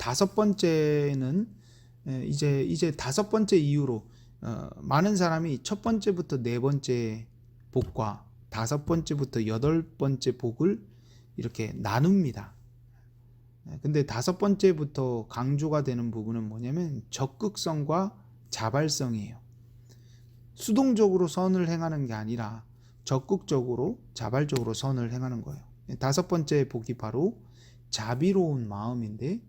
다섯 번째는 이제 다섯 번째 이유로 많은 사람이 첫 번째부터 네 번째 복과 다섯 번째부터 여덟 번째 복을 이렇게 나눕니다. 근데 다섯 번째부터 강조가 되는 부분은 뭐냐면 적극성과 자발성이에요. 수동적으로 선을 행하는 게 아니라 적극적으로 자발적으로 선을 행하는 거예요. 다섯 번째 복이 바로 자비로운 마음인데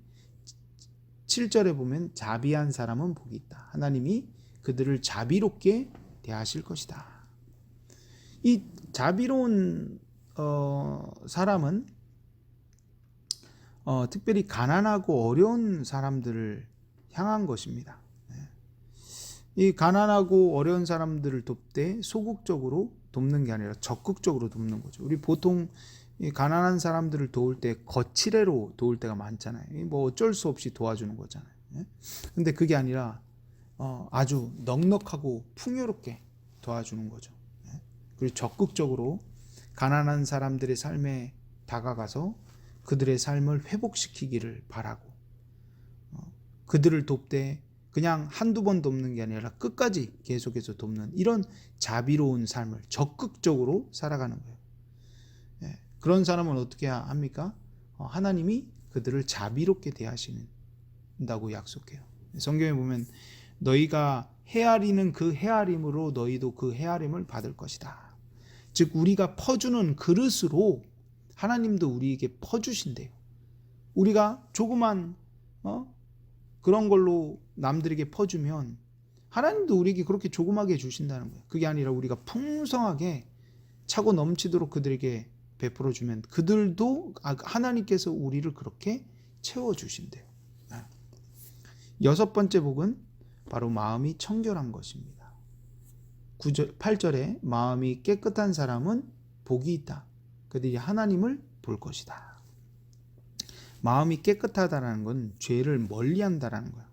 7절에 보면 자비한 사람은 복이 있다. 하나님이 그들을 자비롭게 대하실 것이다. 이 자비로운 사람은 특별히 가난하고 어려운 사람들을 향한 것입니다. 이 가난하고 어려운 사람들을 돕되 소극적으로 돕는 게 아니라 적극적으로 돕는 거죠. 우리 보통 이 가난한 사람들을 도울 때 거칠애로 도울 때가 많잖아요. 뭐 어쩔 수 없이 도와주는 거잖아요. 근데 그게 아니라 아주 넉넉하고 풍요롭게 도와주는 거죠. 그리고 적극적으로 가난한 사람들의 삶에 다가가서 그들의 삶을 회복시키기를 바라고 그들을 돕되 그냥 한두 번 돕는 게 아니라 끝까지 계속해서 돕는 이런 자비로운 삶을 적극적으로 살아가는 거예요. 그런 사람은 어떻게 합니까? 하나님이 그들을 자비롭게 대하신다고 약속해요. 성경에 보면 너희가 헤아리는 그 헤아림으로 너희도 그 헤아림을 받을 것이다. 즉 우리가 퍼주는 그릇으로 하나님도 우리에게 퍼주신대요. 우리가 조그만 그런 걸로 남들에게 퍼주면 하나님도 우리에게 그렇게 조그맣게 주신다는 거예요. 그게 아니라 우리가 풍성하게 차고 넘치도록 그들에게 베풀어 주면 그들도 하나님께서 우리를 그렇게 채워 주신대요. 여섯 번째 복은 바로 마음이 청결한 것입니다. 8절에 마음이 깨끗한 사람은 복이 있다. 그들이 하나님을 볼 것이다. 마음이 깨끗하다는 건 죄를 멀리한다라는 거예요.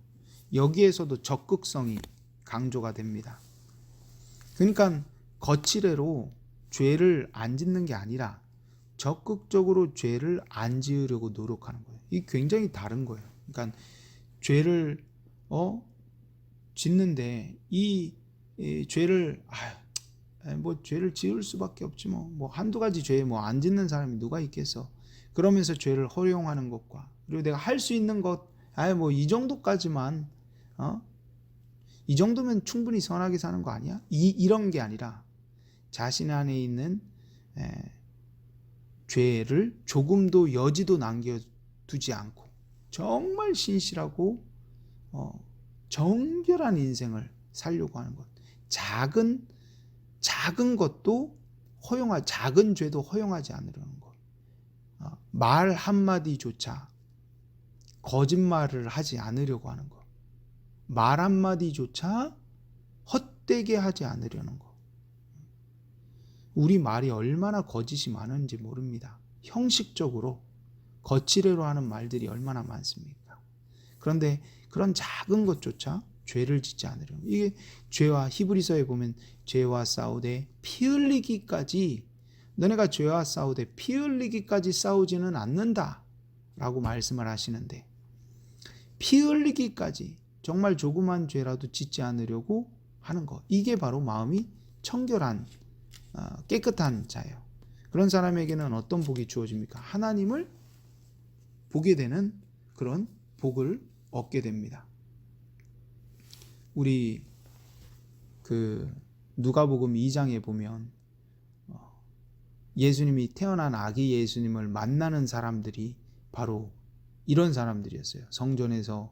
여기에서도 적극성이 강조가 됩니다. 그러니까 거칠애로 죄를 안 짓는 게 아니라 적극적으로 죄를 안 지으려고 노력하는 거예요. 이게 굉장히 다른 거예요. 그러니까 죄를 짓는데 이 죄를 뭐 죄를 지을 수밖에 없지 뭐 한두 가지 죄 뭐 안 짓는 사람이 누가 있겠어. 그러면서 죄를 허용하는 것과 그리고 내가 할 수 있는 것 뭐 이 정도까지만 이 정도면 충분히 선하게 사는 거 아니야? 이런 게 아니라 자신 안에 있는 죄를 조금도 여지도 남겨두지 않고 정말 신실하고 정결한 인생을 살려고 하는 것. 작은 것도 작은 죄도 허용하지 않으려는 것. 말 한마디조차 거짓말을 하지 않으려고 하는 것. 말 한마디조차 헛되게 하지 않으려는 것. 우리 말이 얼마나 거짓이 많은지 모릅니다. 형식적으로 거칠애로 하는 말들이 얼마나 많습니까? 그런데 그런 작은 것조차 죄를 짓지 않으려는 것. 이게 죄와 히브리서에 보면 죄와 싸우되 피 흘리기까지 너네가 죄와 싸우되 피 흘리기까지 싸우지는 않는다 라고 말씀을 하시는데 피 흘리기까지 정말 조그만 죄라도 짓지 않으려고 하는 것. 이게 바로 마음이 청결한 깨끗한 자예요. 그런 사람에게는 어떤 복이 주어집니까? 하나님을 보게 되는 그런 복을 얻게 됩니다. 우리 누가복음 2장에 보면 예수님이 태어난 아기 예수님을 만나는 사람들이 바로 이런 사람들이었어요. 성전에서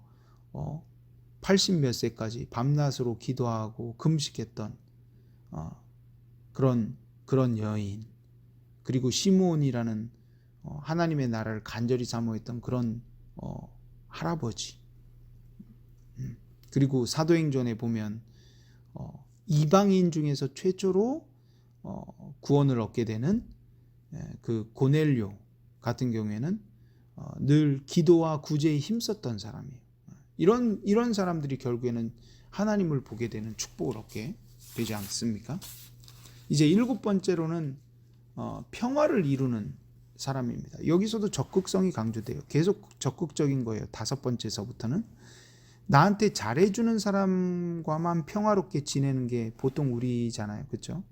80 몇 세까지 밤낮으로 기도하고 금식했던 그런 여인, 그리고 시므온이라는 하나님의 나라를 간절히 사모했던 그런 할아버지, 그리고 사도행전에 보면 이방인 중에서 최초로 구원을 얻게 되는 그 고넬료 같은 경우에는 늘 기도와 구제에 힘썼던 사람이에요. 이런 사람들이 결국에는 하나님을 보게 되는 축복을 얻게 되지 않습니까? 이제 일곱 번째로는 평화를 이루는 사람입니다. 여기서도 적극성이 강조돼요. 계속 적극적인 거예요. 5번째서부터는 나한테 잘해주는 사람과만 평화롭게 지내는 게 보통 우리잖아요. 그렇죠?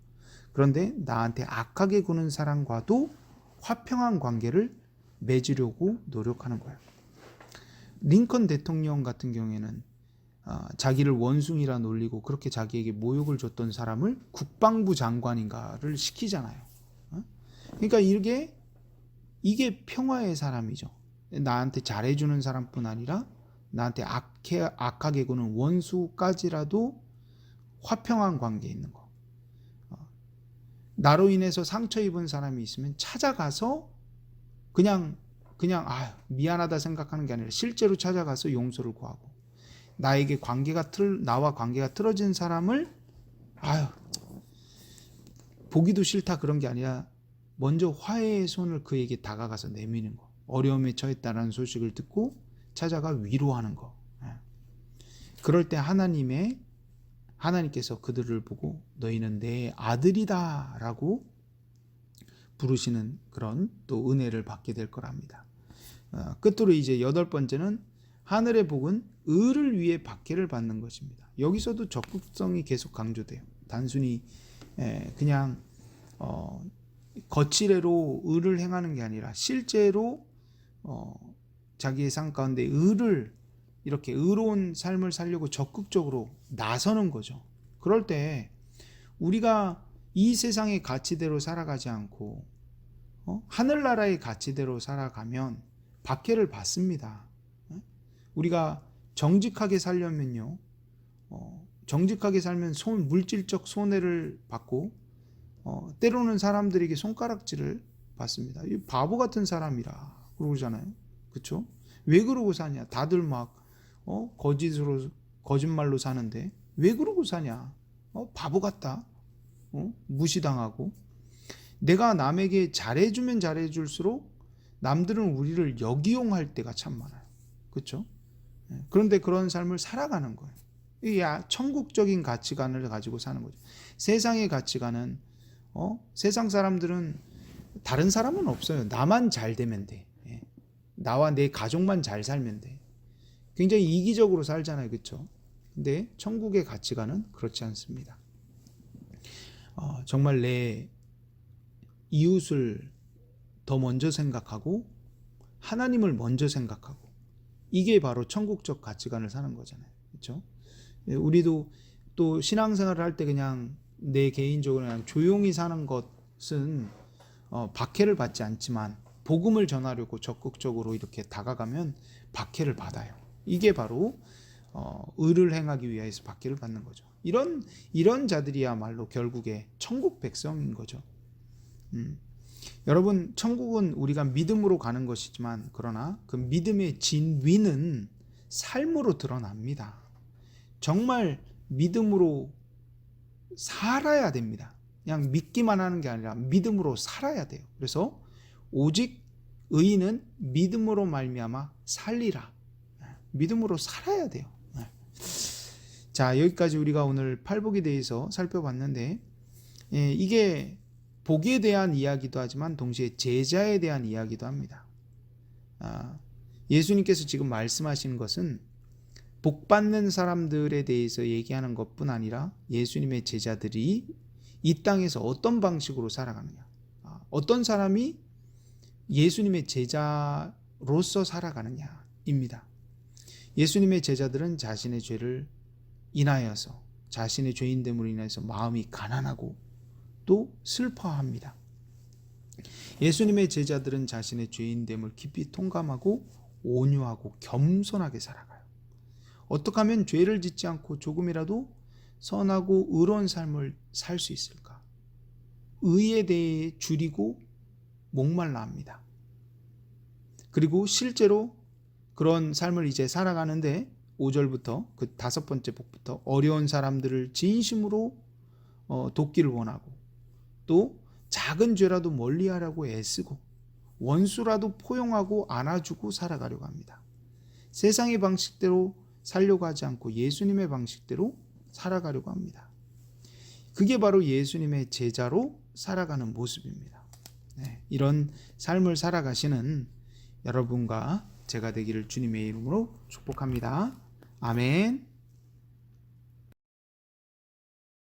그런데 나한테 악하게 구는 사람과도 화평한 관계를 맺으려고 노력하는 거예요. 링컨 대통령 같은 경우에는 자기를 원숭이라 놀리고 그렇게 자기에게 모욕을 줬던 사람을 국방부 장관인가를 시키잖아요. 그러니까 이게 평화의 사람이죠. 나한테 잘해주는 사람뿐 아니라 나한테 악하게 구는 원수까지라도 화평한 관계에 있는 거. 나로 인해서 상처 입은 사람이 있으면 찾아가서 그냥 미안하다 생각하는 게 아니라 실제로 찾아가서 용서를 구하고, 나와 관계가 틀어진 사람을 보기도 싫다 그런 게 아니라 먼저 화해의 손을 그에게 다가가서 내미는 거. 어려움에 처했다는 소식을 듣고 찾아가 위로하는 거. 그럴 때 하나님께서 그들을 보고 너희는 내 아들이다 라고 부르시는 그런 또 은혜를 받게 될 거랍니다. 끝으로 이제 8번째는 하늘의 복은 의를 위해 박해를 받는 것입니다. 여기서도 적극성이 계속 강조돼요. 단순히 그냥 거칠애로 의를 행하는 게 아니라 실제로 자기의 삶 가운데 이렇게 의로운 삶을 살려고 적극적으로 나서는 거죠. 그럴 때 우리가 이 세상의 가치대로 살아가지 않고 하늘나라의 가치대로 살아가면 박해를 받습니다. 우리가 정직하게 살려면요, 정직하게 살면 물질적 손해를 받고 때로는 사람들에게 손가락질을 받습니다. 이 바보 같은 사람이라 그러잖아요. 그렇죠? 왜 그러고 사냐? 다들 막 거짓말로 사는데 왜 그러고 사냐? 바보 같다. 무시당하고. 내가 남에게 잘해주면 잘해줄수록 남들은 우리를 역이용할 때가 참 많아요. 그렇죠? 그런데 그런 삶을 살아가는 거예요. 이게 천국적인 가치관을 가지고 사는 거죠. 세상의 가치관은 세상 사람들은 다른 사람은 없어요. 나만 잘 되면 돼. 나와 내 가족만 잘 살면 돼. 굉장히 이기적으로 살잖아요. 그렇죠? 근데 천국의 가치관은 그렇지 않습니다. 정말 내 이웃을 더 먼저 생각하고 하나님을 먼저 생각하고, 이게 바로 천국적 가치관을 사는 거잖아요. 그렇죠? 우리도 또 신앙생활을 할 때 그냥 내 개인적으로 그냥 조용히 사는 것은 박해를 받지 않지만 복음을 전하려고 적극적으로 이렇게 다가가면 박해를 받아요. 이게 바로 의를 행하기 위해서 박해를 받는 거죠. 이런 자들이야말로 결국에 천국 백성인 거죠. 여러분, 천국은 우리가 믿음으로 가는 것이지만 그러나 그 믿음의 진위는 삶으로 드러납니다. 정말 믿음으로 살아야 됩니다. 그냥 믿기만 하는 게 아니라 믿음으로 살아야 돼요. 그래서 오직 의인은 믿음으로 말미암아 살리라. 믿음으로 살아야 돼요. 자, 여기까지 우리가 오늘 팔복에 대해서 살펴봤는데, 이게 복에 대한 이야기도 하지만 동시에 제자에 대한 이야기도 합니다. 예수님께서 지금 말씀하시는 것은 복 받는 사람들에 대해서 얘기하는 것뿐 아니라 예수님의 제자들이 이 땅에서 어떤 방식으로 살아가느냐, 어떤 사람이 예수님의 제자로서 살아가느냐입니다. 예수님의 제자들은 자신의 죄를 인하여서, 자신의 죄인됨으로 인해서 마음이 가난하고 또 슬퍼합니다. 예수님의 제자들은 자신의 죄인됨을 깊이 통감하고 온유하고 겸손하게 살아가요. 어떻게 하면 죄를 짓지 않고 조금이라도 선하고 의로운 삶을 살 수 있을까? 의에 대해 줄이고 목말라 합니다. 그리고 실제로 그런 삶을 이제 살아가는데 5절부터 그 5번째 복부터 어려운 사람들을 진심으로 돕기를 원하고, 또 작은 죄라도 멀리하라고 애쓰고 원수라도 포용하고 안아주고 살아가려고 합니다. 세상의 방식대로 살려고 하지 않고 예수님의 방식대로 살아가려고 합니다. 그게 바로 예수님의 제자로 살아가는 모습입니다. 이런 삶을 살아가시는 여러분과 제가 되기를 주님의 이름으로 축복합니다. 아멘.